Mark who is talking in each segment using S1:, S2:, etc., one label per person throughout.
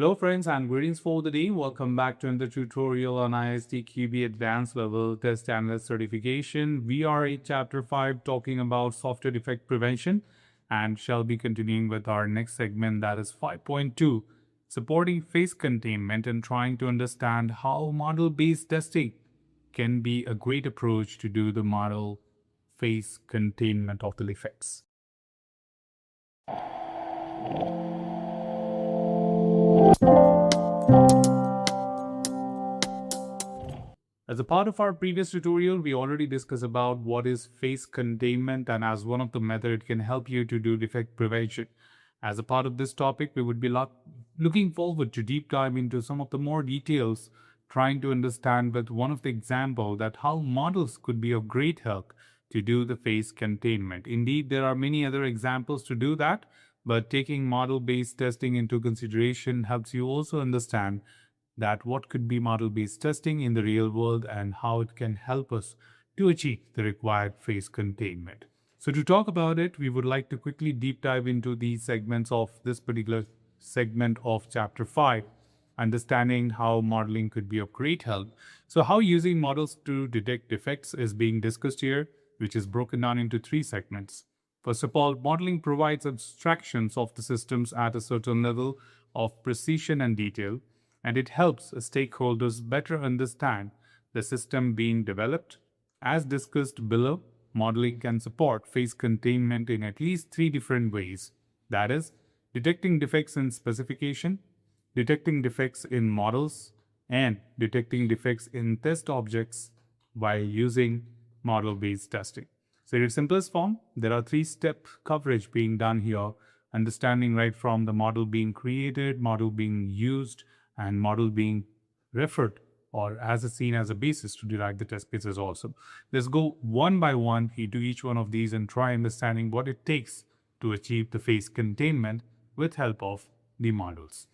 S1: Hello friends and greetings for the day. Welcome back to another tutorial on ISTQB Advanced Level Test Analyst Certification. We are in Chapter 5 talking about software defect prevention and shall be continuing with our next segment, that is 5.2, supporting face containment and trying to understand how model-based testing can be a great approach to do the model face containment of the defects. As a part of our previous tutorial, we already discussed about what is face containment, and as one of the methods it can help you to do defect prevention. As a part of this topic, we would be looking forward to deep dive into some of the more details, trying to understand with one of the example that how models could be of great help to do the face containment. Indeed, there are many other examples to do that, but taking model-based testing into consideration helps you also understand that what could be model-based testing in the real world and how it can help us to achieve the required face containment. So to talk about it, we would like to quickly deep dive into these segments of this particular segment of Chapter 5, understanding how modeling could be of great help. So how using models to detect defects is being discussed here, which is broken down into 3 segments. First of all, modeling provides abstractions of the systems at a certain level of precision and detail, and it helps stakeholders better understand the system being developed. As discussed below, modeling can support face containment in at least 3 different ways. That is, detecting defects in specification, detecting defects in models, and detecting defects in test objects by using model-based testing. So in its simplest form, there are 3-step coverage being done here, understanding right from the model being created, model being used, and model being referred or as a seen as a basis to derive the test cases also. Let's go one by one into each one of these and try understanding what it takes to achieve the face containment with help of the models.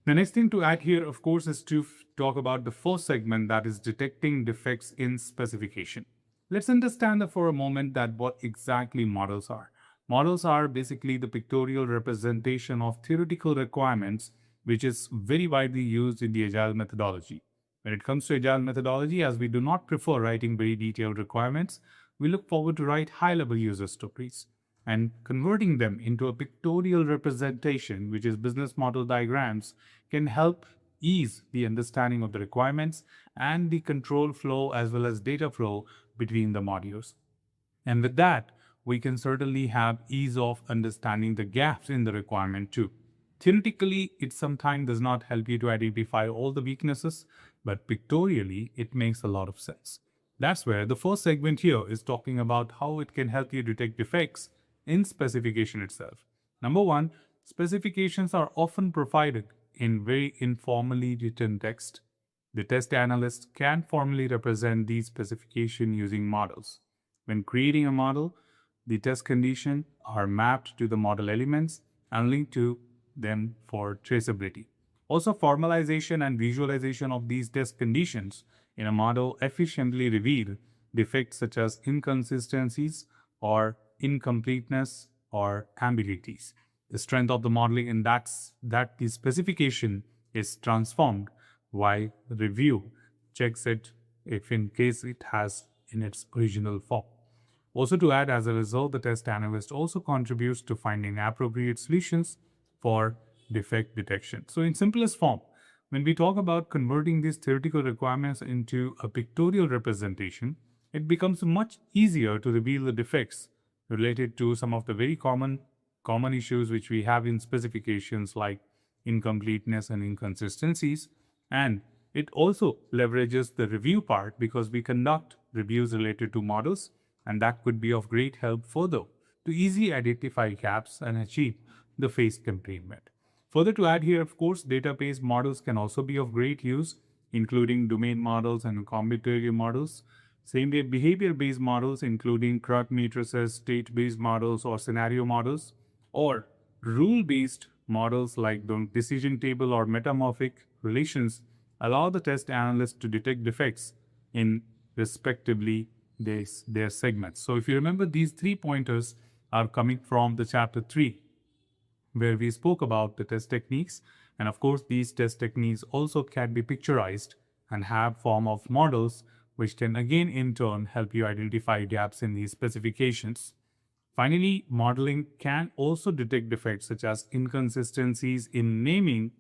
S1: The next thing to add here, of course, is to talk about the first segment, that is detecting defects in specification. Let's understand for a moment that what exactly models are. Models are basically the pictorial representation of theoretical requirements, which is very widely used in the Agile methodology. When it comes to Agile methodology, as we do not prefer writing very detailed requirements, we look forward to write high-level user stories and converting them into a pictorial representation, which is business model diagrams, can help ease the understanding of the requirements and the control flow as well as data flow between the modules. And with that, we can certainly have ease of understanding the gaps in the requirement too. Theoretically, it sometimes does not help you to identify all the weaknesses, but pictorially, it makes a lot of sense. That's where the first segment here is talking about how it can help you detect defects in specification itself. Number one, specifications are often provided in very informally written text. The test analyst can formally represent these specifications using models. When creating a model, the test conditions are mapped to the model elements and linked to them for traceability. Also, formalization and visualization of these test conditions in a model efficiently reveal defects such as inconsistencies or incompleteness or ambiguities. The strength of the modeling in that the specification is transformed while review checks it if in case it has in its original form. Also to add, as a result, the test analyst also contributes to finding appropriate solutions for defect detection. So in simplest form, when we talk about converting these theoretical requirements into a pictorial representation, it becomes much easier to reveal the defects related to some of the very common issues which we have in specifications like incompleteness and inconsistencies. And it also leverages the review part because we conduct reviews related to models, and that could be of great help further to easily identify gaps and achieve the face containment. Further to add here, of course, database models can also be of great use, including domain models and combinatorial models. Same way, behavior-based models, including CRUD matrices, state-based models, or scenario models, or rule-based models like the decision table or metamorphic relations, allow the test analyst to detect defects in respectively their segments. So if you remember, these 3 pointers are coming from the chapter 3, where we spoke about the test techniques. And of course, these test techniques also can be picturized and have form of models, which can again in turn help you identify gaps in these specifications. Finally, modeling can also detect defects such as inconsistencies in naming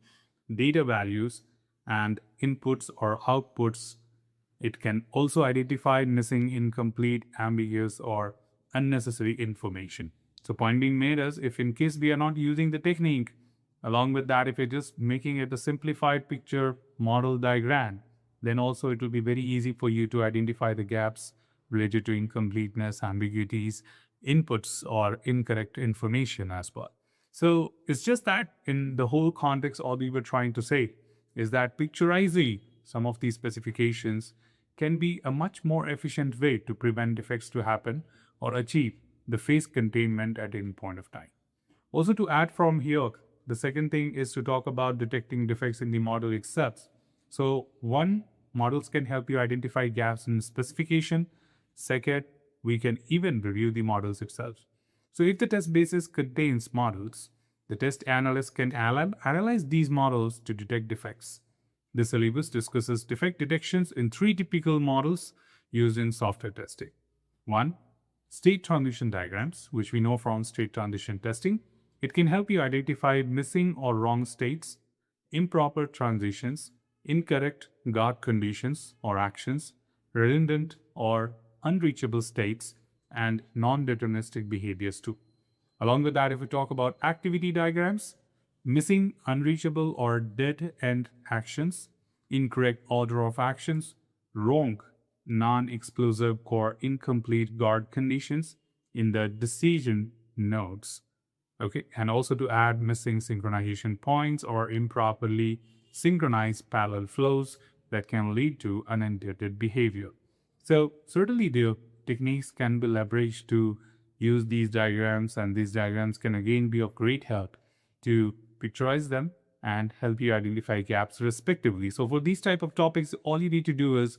S1: data values and inputs or outputs. It can also identify missing, incomplete, ambiguous, or unnecessary information. So, point being made is if in case we are not using the technique, along with that, if you're just making it a simplified picture model diagram, then also it will be very easy for you to identify the gaps related to incompleteness, ambiguities, inputs, or incorrect information as well. So it's just that in the whole context, all we were trying to say is that picturizing some of these specifications can be a much more efficient way to prevent defects to happen or achieve the phase containment at any point of time. Also, to add from here, the second thing is to talk about detecting defects in the model itself. So, one, models can help you identify gaps in specification. Second, we can even review the models itself. So, if the test basis contains models, the test analyst can analyze these models to detect defects. The syllabus discusses defect detections in three typical models used in software testing. One, state transition diagrams, which we know from state transition testing. It can help you identify missing or wrong states, improper transitions, incorrect guard conditions or actions, redundant or unreachable states, and non-deterministic behaviors too. Along with that, if we talk about activity diagrams, missing, unreachable, or dead end actions, incorrect order of actions, wrong, non-exclusive or incomplete guard conditions in the decision nodes. Okay, and also to add missing synchronization points or improperly synchronized parallel flows that can lead to unintended behavior. So certainly the techniques can be leveraged to use these diagrams, and these diagrams can again be of great help to picturize them and help you identify gaps respectively. So for these type of topics, all you need to do is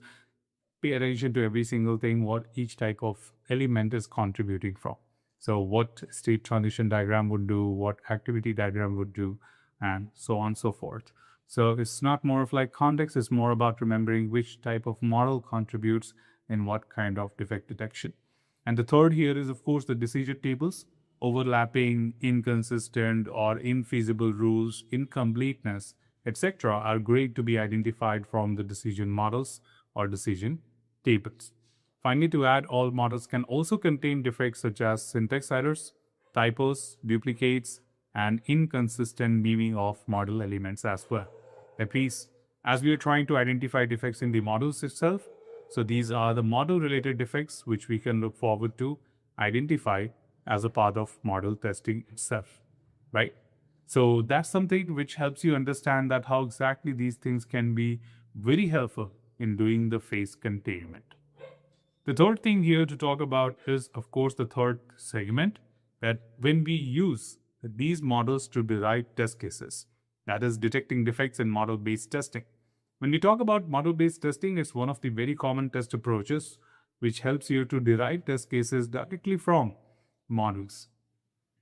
S1: pay attention to every single thing, what each type of element is contributing from. So what state transition diagram would do, what activity diagram would do, and so on and so forth. So it's not more of like context, it's more about remembering which type of model contributes in what kind of defect detection. And the third here is, of course, the decision tables. Overlapping, inconsistent, or infeasible rules, incompleteness, etc., are great to be identified from the decision models or decision tables. Finally, to add, all models can also contain defects such as syntax errors, typos, duplicates, and inconsistent meaning of model elements as well. At least, as we are trying to identify defects in the models itself, so these are the model-related defects which we can look forward to identify as a part of model testing itself, right? So that's something which helps you understand that how exactly these things can be very helpful in doing the phase containment. The third thing here to talk about is, of course, the third segment, that when we use these models to derive test cases, that is detecting defects in model-based testing. When we talk about model-based testing, it's one of the very common test approaches which helps you to derive test cases directly from models.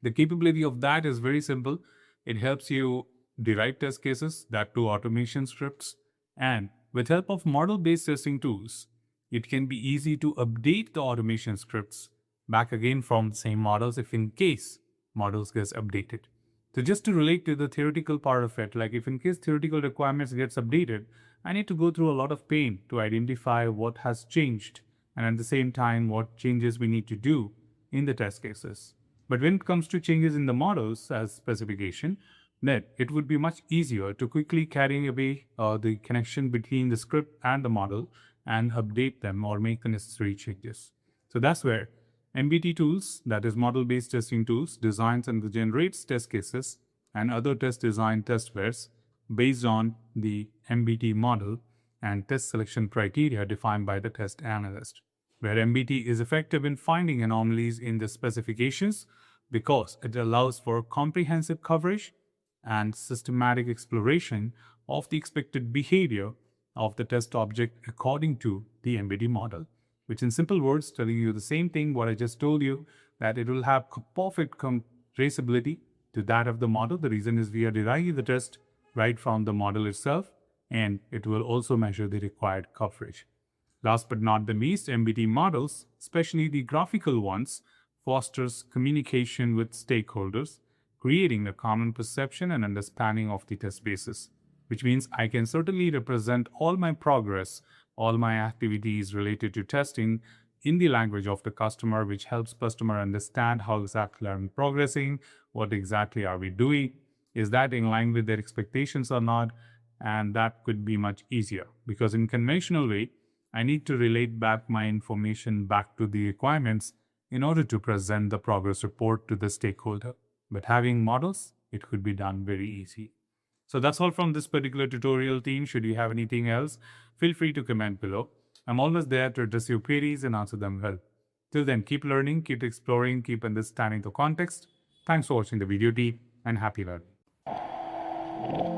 S1: The capability of that is very simple. It helps you derive test cases, that to automation scripts, and with help of model-based testing tools, it can be easy to update the automation scripts back again from the same models if in case models gets updated. So just to relate to the theoretical part of it, like if in case theoretical requirements gets updated, I need to go through a lot of pain to identify what has changed and at the same time what changes we need to do in the test cases. But when it comes to changes in the models as specification, then it would be much easier to quickly carry away the connection between the script and the model and update them or make the necessary changes. So that's where MBT tools, that is model-based testing tools, designs and generates test cases and other test design testwares based on the MBT model and test selection criteria defined by the test analyst, where MBT is effective in finding anomalies in the specifications because it allows for comprehensive coverage and systematic exploration of the expected behavior of the test object according to the MBT model, which in simple words telling you the same thing what I just told you, that it will have perfect traceability to that of the model. The reason is we are deriving the test right from the model itself, and it will also measure the required coverage. Last but not the least, MBT models, especially the graphical ones, fosters communication with stakeholders, creating a common perception and understanding of the test basis, which means I can certainly represent all my progress, all my activities related to testing in the language of the customer, which helps customer understand how exactly are we progressing, what exactly are we doing, is that in line with their expectations or not, and that could be much easier because in conventional way, I need to relate back my information back to the requirements in order to present the progress report to the stakeholder. But having models, it could be done very easy. So that's all from this particular tutorial, team. Should you have anything else, feel free to comment below. I'm always there to address your queries and answer them well. Till then, keep learning, keep exploring, keep understanding the context. Thanks for watching the video, team, and happy learning.